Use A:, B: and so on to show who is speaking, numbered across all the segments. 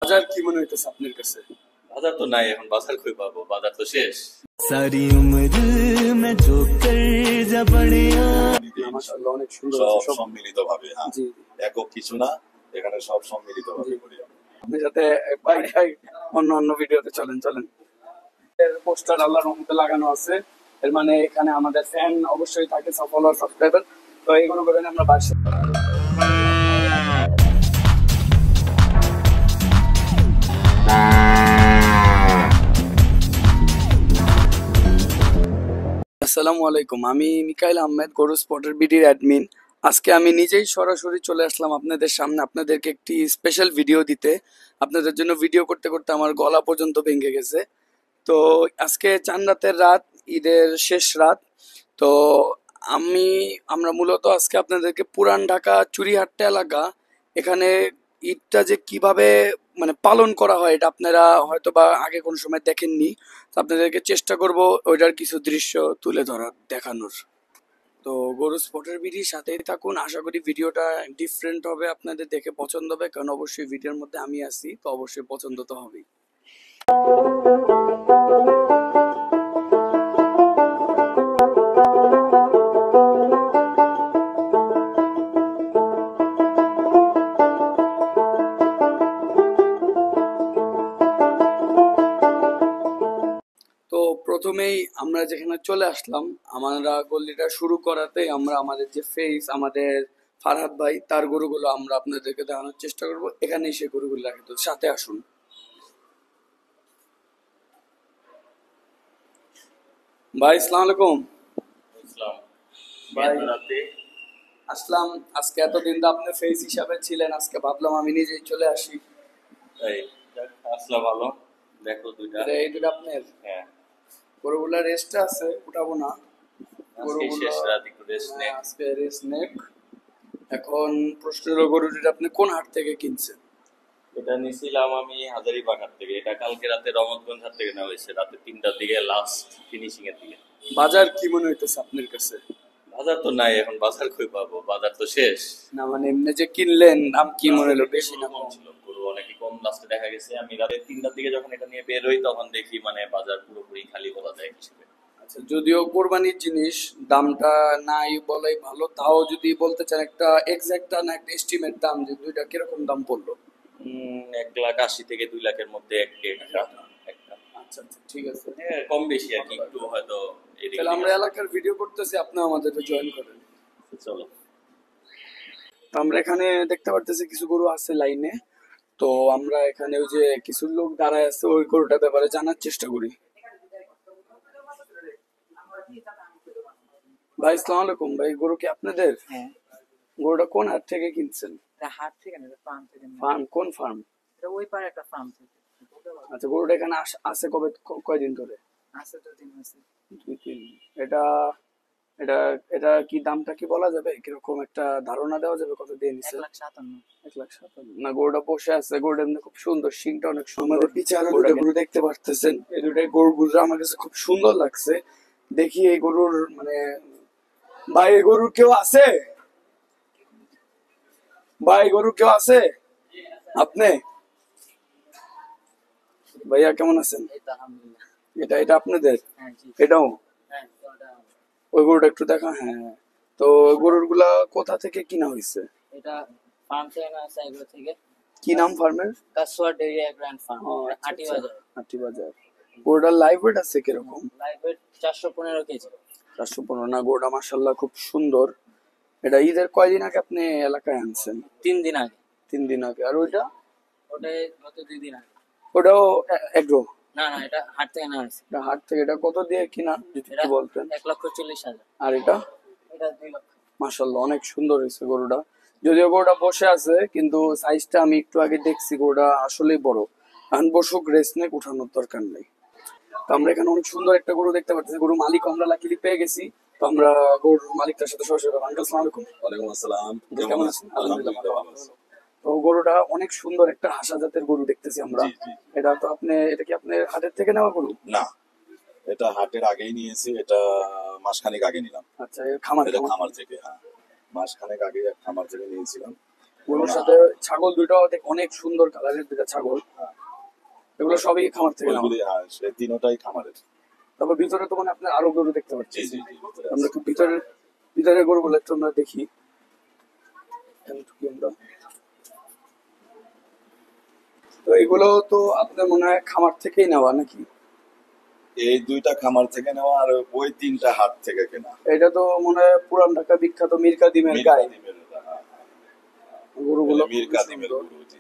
A: বাজার কি মনে হইতেছে আপনার কাছে?
B: বাজার তো নাই, এখন বাজার কই পাবো? বাজার তো শেষ।
C: सारी उम्र मैं जो कर जा पड़िया
A: মাশাআল্লাহ অনেক সুন্দর
D: সব
A: আছে সব।
D: সম্মিলিত ভাবে, হ্যাঁ,
A: জি
D: একক কিছু না, এখানে সব সম্মিলিত ভাবে করি আমরা।
A: আপনার সাথে ভাই অন্য অন্য ভিডিওতে চলেন চলেন। পোস্টার আল্লাহর রহমতে লাগানো আছে, এর মানে এখানে আমাদের ফ্যান অবশ্যই থাকে, ফলোয়ার সাবস্ক্রাইবার। তো এইগুলো করেন আমরা বাসা। আসসালামু আলাইকুম, আমি মিকাইল আহমেদ, গরু স্পটের বিডির অ্যাডমিন। আজকে আমি নিজেই সরাসরি চলে আসলাম আপনাদের সামনে, আপনাদেরকে একটি স্পেশাল ভিডিও দিতে। আপনাদের জন্য ভিডিও করতে করতে আমার গলা পর্যন্ত ভেঙে গেছে। তো আজকে চাঁদ রাতের রাত, ঈদের শেষ রাত। তো আমরা মূলত আজকে আপনাদেরকে পুরান ঢাকা চুরিহাট্টা এলাকা, এখানে ঈদটা যে কিভাবে মানে পালন করা হয় এটা আপনারা হয়তো বা আগে কোনো সময় দেখেননি। তো আপনাদেরকে চেষ্টা করব ওইটার কিছু দৃশ্য তুলে ধরার, দেখানোর। তো গরু স্পটের বিডির সাথেই থাকুন, আশা করি ভিডিওটা ডিফারেন্ট হবে, আপনাদের দেখে পছন্দ হবে, কারণ অবশ্যই ভিডিওর মধ্যে আমি আছি, তো অবশ্যই পছন্দ তো হবেই। তো প্রথমেই আমরা যেখানে চলে আসলাম, আমরা গল্লিটা শুরু করাতে আমরা আমাদের যে ফেস, আমাদের ফারহাদ ভাই, তার গরুগুলো আমরা আপনাদেরকে দেখানোর চেষ্টা করব। এখানেই সে গরুগুলো রাখে, তো সাথে আসুন। ভাই আসসালামু আলাইকুম।
B: ইসলাম
A: ভাই
B: রাতে
A: আসলাম, আজকে এতদিন তো আপনি ফেস হিসাবে ছিলেন, আজকে ভাবলাম আমি নিজেই চলে আসি।
B: এই আসলা ভালো, দেখো দুইটা।
A: আরে এই দুটো আপনার
B: হ্যাঁ,
A: গরুগুলা রেস্টে আছে, উঠাবো না।
B: আজকে শেষ রাত, একটু রেস্ট নে।
A: আজকে রেস্ট নেক। এখন প্রশ্ন হলো, গরু দুটো আপনি কোন হাট থেকে কিনছেন?
B: এটা নিছিলাম আমি হাজারীবাগ হাট থেকে। এটা কালকে রাতে রহমতগঞ্জ হাট থেকে নেওয়া হয়েছে, রাতে 3টার দিকে, লাস্ট ফিনিশিং এর দিকে।
A: বাজার কি মনে হইতেছে আপনার কাছে?
B: বাজার তো নাই, এখন বাজার কই পাবো? বাজার তো শেষ।
A: না মানে এমনি যে কিনলেন, দাম কি মনে হলো, বেশি না
B: কম
A: কম?
B: ছিল, গরু অনেকই কম লাস্টে দেখা গেছে। আমি রাতে 3টার দিকে যখন এটা নিয়ে বের হই, তখন দেখি মানে বাজার পুরোপুরি খালি বলা যায় হিসেবে।
A: আচ্ছা, যদিও কোরবানির জিনিস, দামটা নাই বলাই ভালো, তাও যদি বলতে চান একটা এক্সাক্ট না একটা এস্টিমেট দাম, যে দুইটা কিরকম দাম পড়লো?
B: 1,80,000 থেকে 2 লাখের মধ্যে একটা।
A: আচ্ছা আচ্ছা, ঠিক আছে।
B: হ্যাঁ, কম বেশি আর কি, একটু হয়তো এদিকে
A: তাহলে আমরা
B: ওদিকে।
A: এলাকার ভিডিও করতেছি, আপনিও আমাদের জয়েন করেন।
B: চলো।
A: তো আমরা এখানে দেখতে পারতেছি কিছু গরু আছে লাইনে। তো আমরা এখানে ওই যে কিছু লোক দাঁড়ায় আছে, ওই গরুটার ব্যাপারে জানার চেষ্টা করি। ভাই আসসালামু আলাইকুম। ভাই গরু কি আপনাদের?
E: হ্যাঁ,
A: গরুটা কোন হাট থেকে কিনছেন?
E: এটা হাট থেকে না, এটা ফার্ম থেকে নেওয়া।
A: ফার্ম? কোন ফার্ম?
E: এটা ওই পারে একটা ফার্ম থেকে।
A: আচ্ছা, গরুটা এখানে আছে কবে, কয়দিন ধরে?
E: আছে তো 3 মাস।
A: 2-3। এটা এটা এটা কি দামটা কি বলা যাবে? কিরকম একটা ধারণা দেওয়া যাবে কত দিয়ে নিছে?
E: 1,57,000।
A: 1,57,000 না? গরুটা বসে আছে, গরুটা এমনি খুব সুন্দর, শিংটা অনেক সুন্দর। আমাদের পিছে আরো দুটো গরু দেখতে পারতেছেন, এই দুটো গরুগুলো আমার কাছে খুব সুন্দর লাগছে। দেখি এই গরুর মানে, ভাই এই গরুর কেউ আছে? ভাই গরু কেউ আছে? আপনি? ভাইয়া কেমন আছেন?
E: এই তো আলহামদুলিল্লাহ।
A: এটা এটা আপনাদের?
E: হ্যাঁ জি।
A: এটাও?
E: হ্যাঁ তো এটা
A: ওই গরুটা একটু দেখা। হ্যাঁ, তো গরুর গুলা কোথা থেকে কিনা হয়েছে?
E: এটা ফার্ম থেকে না, আছে এগুলো থেকে।
A: কি নাম ফার্মের?
E: কাসওয়া ডেইরি গ্র্যান্ড ফার্ম,
A: ও আচ্ছা
E: আটি
A: আচ্ছা,
E: বাজার।
A: হাটি বাজার। গরুটার লাইভ ওয়েট আছে কিরকম?
E: Live weight 415 KG.
A: 415 না? গরুটা মাশাআল্লাহ খুব সুন্দর। এটা ঈদের কয়দিন আগে আপনি এলাকায় আনছেন?
E: 3 দিন আগে।
A: 3 দিন আগে। আর ওইটা?
E: ওটা গত 2 দিন আগে।
A: ওটাও এগ্রো?
E: না না, এটা হাট থেকে নেওয়া হয়েছে।
A: এটা হাট থেকে। এটা কত দিয়ে কিনা যদি
E: এটা
A: একটু বলতেন?
E: 1,40,000।
A: আর এটা?
E: এটা 2 লক্ষ।
A: মাশাআল্লাহ অনেক সুন্দর হয়েছে গরুটা। যদিও গরুটা বসে আছে, কিন্তু সাইজটা আমি একটু আগে দেখছি, গরুটা আসলেই বড়। কারণ বসুক, রেস্ট নেক, উঠানোর দরকার নেই। তো আমরা এখানে অনেক সুন্দর একটা গরু দেখতে পাচ্ছি। গরু মালিক আমরা লাকিলি পেয়ে গেছি। তো আমরা গরুর মালিকটার সাথে সরাসরি কথা। আঙ্কেল আসসালামু আলাইকুম।
D: ওয়ালাইকুম আসসালাম,
A: কেমন আছেন?
D: আলহামদুলিল্লাহ ভালো আছি।
A: তো গরুটা অনেক সুন্দর একটা হাসা জাতের গরু দেখতেছি আমরা।
D: জি, জি।
A: এটা তো এটা কি আপনার হাটের থেকে নেওয়া গরু?
D: না, এটা হাটের আগেই নিয়েছি, এটা মাসখানেক আগে নিলাম।
A: আচ্ছা, খামার
D: এটা
A: খামার।
D: খামার থেকে, হ্যাঁ, মাসখানেক আগে এক খামার থেকে নিয়েছিলাম।
A: গরুর সাথে ছাগল দুইটাও অনেক সুন্দর কালারের দুইটা ছাগল, এগুলো সবই খামার থেকে নেওয়া।
D: ওইগুলি হ্যাঁ সে তিনটাই খামারের।
A: তারপর ভিতরে তো মানে আপনার আরো গরু দেখতে পাচ্ছি,
D: জি জি জি।
A: আমরা একটু ভিতরে গরুগুলো একটু আমরা দেখি। এখানে ঢুকি আমরা। তো এগুলো তো আপনার মনে হয় খামার থেকেই নেওয়া নাকি?
D: এই দুইটা খামার থেকে নেওয়া আর ওই তিনটা হাট থেকে কেনা।
A: এটা তো মনে হয় পুরান ঢাকা বিখ্যাত মীর কাদিমের গায়ে
D: মিরকাদিমের, হ্যাঁ,
A: গরুগুলো,
D: মিরকাদিমের গরু, জি।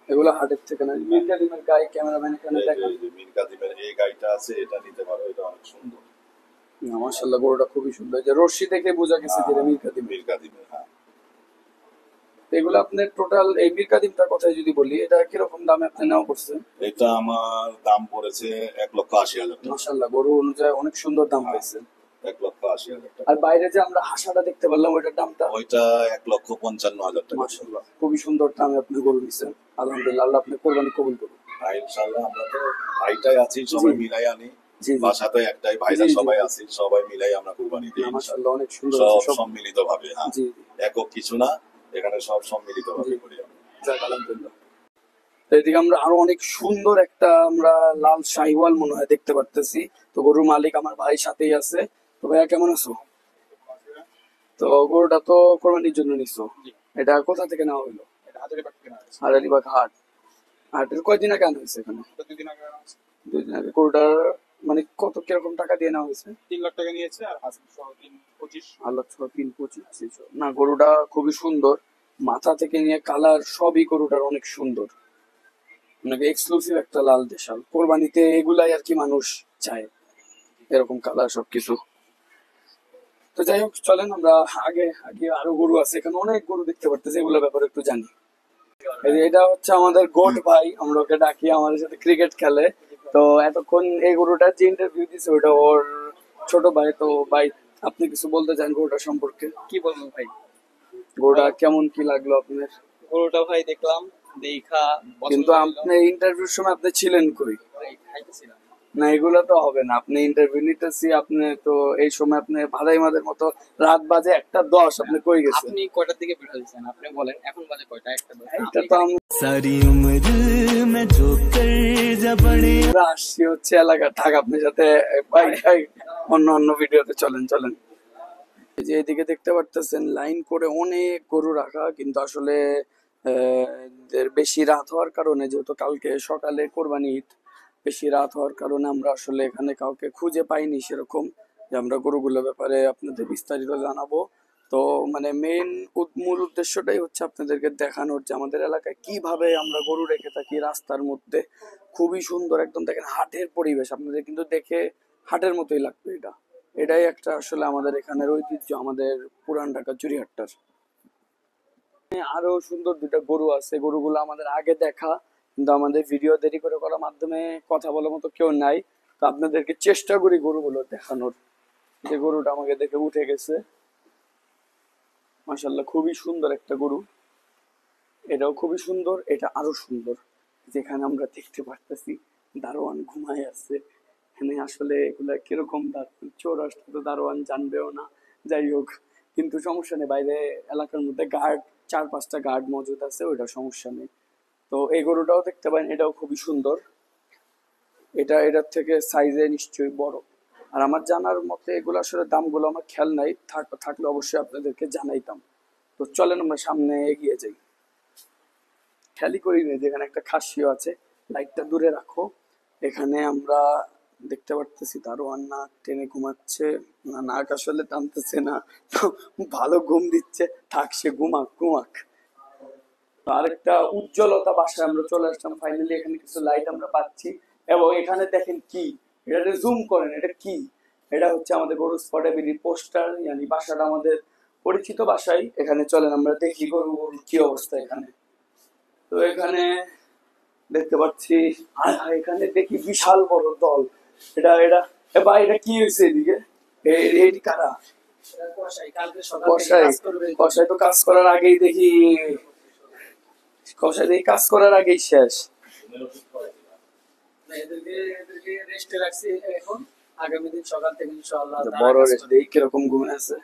A: এগুলো হাটের থেকে না। মীর কাদিমের গায়ে ক্যামেরাম্যান এখানে দেখেন।
D: এই যে মিরকাদিমের এই গাড়িটা আছে, এটা নিতে পারো, এটা অনেক সুন্দর।
A: মাশাআল্লাহ গরুটা খুবই সুন্দর, যে রশ্মি দেখে বোঝা গেছে যে এটা মীর কাদিম।
D: মিরকাদিমের, হ্যাঁ।
A: এগুলো আপনার টোটাল এই মীর কাদিমটার কথাই যদি বলি, এটা কিরকম দামে আপনি নেওয়া করছেন?
D: এটা আমার দাম পড়েছে 1,80,000 টাকা।
A: মাশাআল্লাহ গরু অনুযায়ী অনেক সুন্দর দাম পাইছেন।
D: 1,80,000 টাকা।
A: আর বাইরে যে আমরা হাসাটা দেখতে পারলাম ওইটার দামটা?
D: ওইটা 1,55,000 টাকা।
A: মাশাআল্লাহ খুবই সুন্দর দামে আপনি গরু নিছেন। আলহামদুলিল্লাহ, আল্লাহ আপনি কোরবানি কবুল করুন।
D: আর ইনশাআল্লাহ আমরা তো ভাইটাই আছি, সবাই
A: জি।
D: মিলাই আনি।
A: জি জি।
D: বাসাতে একটাই ভাইরা
A: জি, জি।
D: সবাই আছি, সবাই মিলাই আমরা কুরবানি দিই ইনশাআল্লাহ।
A: মাশাআল্লাহ অনেক সুন্দর
D: সব
A: আছে সব।
D: সম্মিলিত ভাবে, হ্যাঁ,
A: জি
D: একক কিছু না, এখানে সব সম্মিলিত ভাবে
A: জি।
D: করি আমরা।
A: যাক আলহামদুলিল্লাহ। তো এদিকে আমরা আরো অনেক সুন্দর একটা আমরা লাল শাহিওয়াল মনে হয় দেখতে পারতেছি। তো গরুর মালিক আমার ভাই সাথেই আছে। তো ভাইয়া কেমন আছো? তো গরুটা তো কোরবানির জন্য নিছো, এটা কোথা থেকে নেওয়া হলো? হাজারিবাগ হাট। হাটের কয়দিন আগে আনা হয়েছে এখানে? 2 দিন আগে। গরুটার মানে কত কিরকম টাকা দিয়ে নেওয়া হয়েছে?
F: 3 লাখ টাকা নিয়েছে আর হাসিল সহ 3,25।
A: আল্লাহ 3-25 না, গরুটা খুবই সুন্দর, মাথা থেকে নিয়ে কালার সবই গরুটার অনেক সুন্দর, মানে এক্সক্লুসিভ একটা লাল দেশাল। কোরবানিতে এগুলাই আর কি মানুষ চায়, এরকম কালার সবকিছু। তো যাই হোক, চলেন আমরা আগে আগে আরো গরু আছে এখানে, অনেক গরু দেখতে পারতেছি, এগুলোর ব্যাপারে একটু জানি। এই যে এটা হচ্ছে আমাদের গোট ভাই, আমরা ওকে ডাকি, আমাদের সাথে ক্রিকেট খেলে। তো এতক্ষণ এই গরুটার যে ইন্টারভিউ দিছে ওটা ওর ছোট ভাই। তো ভাই আপনি কিছু বলতে চান গরুটা সম্পর্কে?
E: কি বলবো ভাই,
A: গরুটা কেমন কি লাগলো আপনার?
E: গরুটা ভাই দেখলাম, দেখা পছন্দ
A: কিন্তু
E: হলো।
A: আপনি ইন্টারভিউর সময় আপনি ছিলেন কই?
E: ভাই খাইতেছিলাম।
A: না এগুলো তো হবে না, আপনি ইন্টারভিউ নিতেছি, আপনি তো এই সময় আপনি ভাদাই মাদের মতো রাত বাজে 1:10, আপনি কই গেছেন?
E: আপনি কয়টার দিকে বের হয়েছেন আপনি বলেন, এখন বাজে কয়টা? 1:10।
A: এটা তো
C: सारी उम्र मैं जो कर जा पड़े
A: আমরা আসছি হচ্ছে এলাকা, থাক আপনার সাথে ভাই ভাই, অন্য অন্য ভিডিওতে চলেন চলেন। এই যে এদিকে দেখতে পারতেছেন লাইন করে অনেক গরু রাখা, কিন্তু আসলে এদের বেশি রাত হওয়ার কারণে, যেহেতু কালকে সকালে কোরবানি ঈদ, বেশি রাত হওয়ার কারণে আমরা আসলে এখানে কাউকে খুঁজে পাইনি সেরকম যে আমরা গরুগুলোর ব্যাপারে আপনাদের বিস্তারিত জানাবো। তো মানে মেইন মূল উদ্দেশ্যটাই হচ্ছে আপনাদেরকে দেখানোর যে আমাদের এলাকায় কিভাবে আমরা গরু রেখে থাকি রাস্তার মধ্যে। খুবই সুন্দর একদম, দেখেন হাটের পরিবেশ, আপনাদের কিন্তু দেখে হাটের মতোই লাগবে। এটাই একটা আসলে আমাদের এখানের ঐতিহ্য, আমাদের পুরান ঢাকা চুরিহাট্টার। আরো সুন্দর দুটা গরু আছে, গরুগুলো আমাদের আগে দেখা, কিন্তু আমাদের ভিডিও দেরি করে করার মাধ্যমে কথা বলার মতো কেউ নাই। তো আপনাদেরকে চেষ্টা করি গরুগুলো দেখানোর। যে গরুটা আমাকে দেখে উঠে গেছে, মাশাআল্লাহ খুবই সুন্দর একটা গরু। এটাও খুবই সুন্দর, এটা আরো সুন্দর। যেখানে আমরা দেখতে পারতেছি দারোয়ান ঘুমায় আছে, এখানে আসলে এগুলা কিরকম চোর আসলে তো দারোয়ান জানবেও না। যাই হোক, কিন্তু সমস্যা নেই, বাইরে এলাকার মধ্যে গার্ড 4-5টা গার্ড মজুদ আছে, ওইটা সমস্যা নেই। তো এই গরুটাও দেখতে পারেন, এটাও খুবই সুন্দর। এটার থেকে সাইজে নিশ্চয়ই বড়। আর আমার জানার মতে এগুলো আসলে দামগুলো আমার খেয়াল নাই, থাকলে অবশ্যই আপনাদেরকে জানাইতাম। তো চলেন আমরা সামনে এগিয়ে যাই। খেয়ালই করি না যেখানে একটা খাসিও আছে, লাইটটা দূরে রাখো। এখানে আমরা দেখতে পারতেছি দারোয়ান নাক টেনে ঘুমাচ্ছে, না নাক আসলে টানতেছে না, তো ভালো ঘুম দিচ্ছে, থাক সে ঘুমাক ঘুমাক। তো আরেকটা উজ্জ্বলতা বাসায় আমরা চলে আসলাম ফাইনালি, এখানে কিছু লাইট আমরা পাচ্ছি। এবং এখানে দেখেন কি, এটা জুম করেন, এটা কি? এটা হচ্ছে আমাদের গরু স্পটে বিডির পোস্টার, yani বাসাটা আমাদের পরিচিত বাসাই। এখানে চলেন আমরা দেখি গরুর কি অবস্থা এখানে। তো এখানে দেখতে পাচ্ছি, এখানে দেখি বিশাল বড় দল। ভাই এটা কি হয়েছে এদিকে? এই কারা?
E: কষাই কালকে সকাল থেকে
A: কষাই?
E: কাজ করবে।
A: কষাই তো কাজ করার আগেই দেখি, কষাই দেখি কাজ করার আগেই শেষ।
E: এদেরকে রেস্টে রাখছি এখন, আগামী দিন সকাল থেকে ইনশাআল্লাহ তারা
A: বড়
E: কাজ
A: রেস্ট
E: করবে।
A: দেই কিরকম ঘুমে আছে।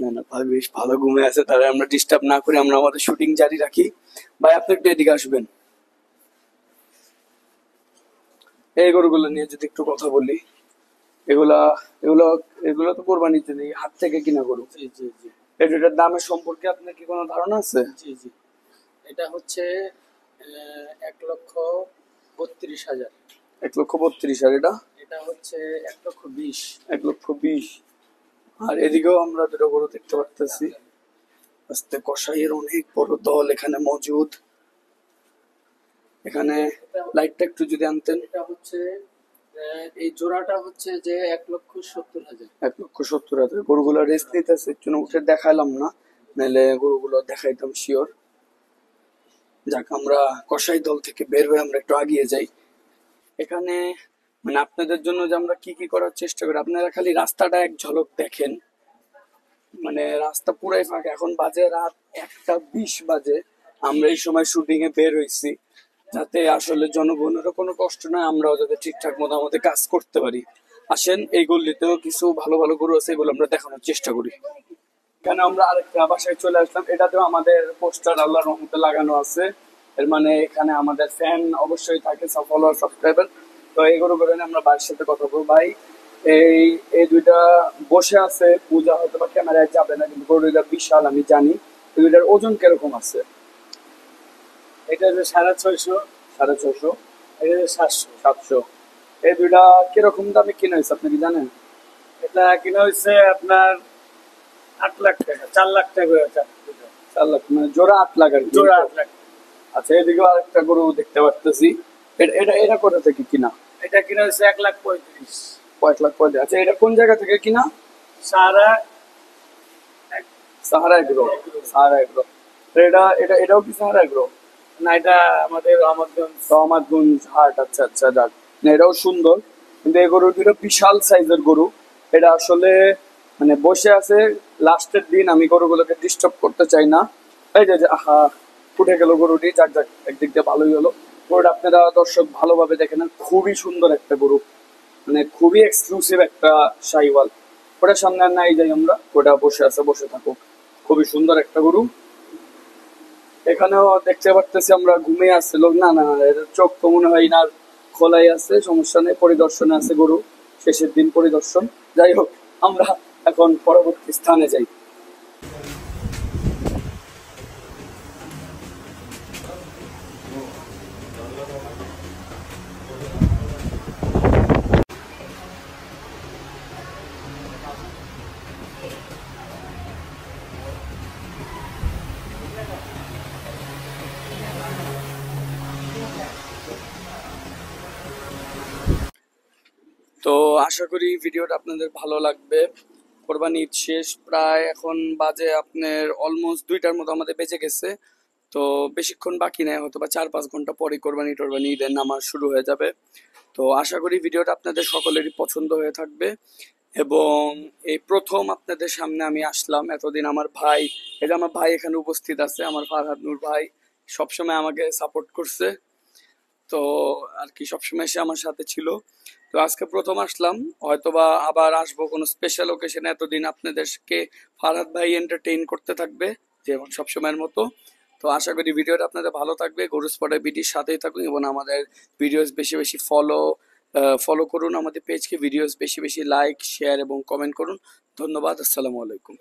A: না না ভাই বেশ ভালো ঘুমে আছে, তাহলে আমরা ডিস্টার্ব না করে আমরা আমাদের শুটিং জারি রাখি। ভাই আপনি একটু এদিকে আসবেন, এই গরুগুলো নিয়ে যদি একটু কথা বলি। এগুলা এগুলো এগুলো তো কোরবানির জন্য হাত থেকে কিনা গরু।
E: জি জি জি
A: এটার দামের সম্পর্কে আপনার কি কোনো ধারণা আছে?
E: জি জি এটা হচ্ছে 1,32,000।
A: 1,32,000। এটা
E: এটা হচ্ছে 1,20,000।
A: 1,20,000। আর এদিকেও আমরা দুটো গরু দেখতে পারতেছি। আস্তে কসাইয়ের অনেক বড় দল এখানে মজুদ। এখানে লাইটটা একটু যদি আনতেন।
E: এটা হচ্ছে এই জোড়াটা হচ্ছে যে 1,70,000।
A: 1,70,000। গরুগুলো রেস্ট নিতেছে, একটু উঠে দেখাইলাম না, নাহলে গরুগুলো দেখাইতাম শিওর। যাক আমরা কসাই দল থেকে বের হয়ে আমরা একটু আগিয়ে যাই। এখানে মানে আপনাদের জন্য যে আমরা কি কি করার চেষ্টা করি, আপনারা খালি রাস্তাটা এক ঝলক দেখেন। মানে রাস্তা পুরাই ফাঁকা। এখন বাজে রাত 1:20 বাজে। আমরা এই সময় শুটিং এ বের হইছি যাতে আসলে জনগণেরও কোনো কষ্ট নয়, আমরাও যাতে ঠিকঠাক মতো আমাদের কাজ করতে পারি। আসেন এই গল্লিতেও কিছু ভালো ভালো গরু আছে, এগুলো আমরা দেখানোর চেষ্টা করি। এখানে আমরা আরেকটা বাসায় চলে আসলাম, এটাতেও আমাদের পোস্টার আল্লাহর রহমতে লাগানো আছে। এর মানে এখানে আমাদের ফ্যান অবশ্যই থাকে, ফলোয়ার সাবস্ক্রাইবার। তো এই গরুগুলো নিয়ে আমরা ভাইয়ের সাথে কথা বলবো। ভাই এই এই দুইটা বসে আছে, পূজা হয়তো বা ক্যামেরায় যাবে না, কিন্তু গরুটা বিশাল আমি জানি। এই দুইটার ওজন কিরকম আছে?
E: এটা হচ্ছে 650,
A: 650।
E: এটা হচ্ছে 700।
A: 700। এই দুইটা কিরকম দামে কিনা হয়েছে আপনি কি জানেন?
E: এটা কিনা হয়েছে আপনার 8 লাখ টাকা, 4 লাখ টাকা করে চার দুটো।
A: 4 লাখ, মানে জোড়া 8 লাখ আর কি।
E: জোড়া 8 লাখ।
A: আচ্ছা এদিকেও আরেকটা গরু দেখতে পারতেছি। এটা এটা এটা কোথা থেকে কিনা?
E: এটা কিনা হয়েছে 1,35,000।
A: 1,35,000। আচ্ছা এটা কোন জায়গা থেকে কিনা?
E: সারা
A: সাহারা এগ্রো। সাহারা এগ্রো। তো এটা এটা এটাও কি সাহারা এগ্রো?
E: না, এটা আমাদের আমাদগঞ্জ।
A: রহমতগঞ্জ হাট। আচ্ছা আচ্ছা যাক, না এটাও সুন্দর, কিন্তু এই গরু দুটো বিশাল সাইজের গরু। এটা আসলে মানে বসে আছে লাস্টের দিন, আমি গরুগুলোকে ডিস্টার্ব করতে চাই না। এই যে আহা উঠে গেল গরুটি, যাক যাক একদিক দিয়ে ভালোই হলো। গরুটা আপনারা দর্শক ভালোভাবে দেখেন, খুবই সুন্দর একটা গরু, মানে খুবই এক্সক্লুসিভ একটা শাহিওয়াল। ওটার সামনে আর নাই যাই আমরা, ওটা বসে আছে, বসে থাকুক। খুবই সুন্দর একটা গরু। এখানেও দেখতে পারতেছি আমরা ঘুমিয়ে আসছে লোক। না না না, এর চোখ তো মনে হয় না খোলাই আছে, সমস্যা নেই, পরিদর্শনে আছে গরু, শেষের দিন পরিদর্শন। যাই হোক আমরা এখন পরবর্তী স্থানে যাই। তো আশা করি ভিডিওটা আপনাদের ভালো লাগবে। কোরবানি ঈদ শেষ প্রায়, এখন বাজে আপনার অলমোস্ট 2টার মতো আমাদের বেঁচে গেছে। তো বেশিক্ষণ বাকি নেই, হয়তো বা 4-5 ঘন্টা পরে কোরবানি ঈদের নামাজ শুরু হয়ে যাবে। তো আশা করি ভিডিওটা আপনাদের সকলেরই পছন্দ হয়ে থাকবে। এবং এই প্রথম আপনাদের সামনে আমি আসলাম। এতদিন আমার ভাই, এটা আমার ভাই এখানে উপস্থিত আছে, আমার ফারহাদ নূর ভাই সবসময় আমাকে সাপোর্ট করছে। তো আর কি সবসময় সে আমার সাথে ছিল। তো আজকে প্রথম আসলাম, হয়তোবা আবার আসবো কোনো স্পেশাল ওকেশনে। এতদিন আপনাদেরকে ফারহাদ ভাই এন্টারটেইন করতে থাকবে যেমন সবসময়ের মতো। তো আশা করি ভিডিওটা আপনাদের ভালো থাকবে। গরু স্পটের বিডির সাথেই থাকুন এবং আমাদের ভিডিওস বেশি বেশি ফলো করুন আমাদের পেজকে। ভিডিওস বেশি বেশি লাইক, শেয়ার এবং কমেন্ট করুন। ধন্যবাদ। আসসালামু আলাইকুম।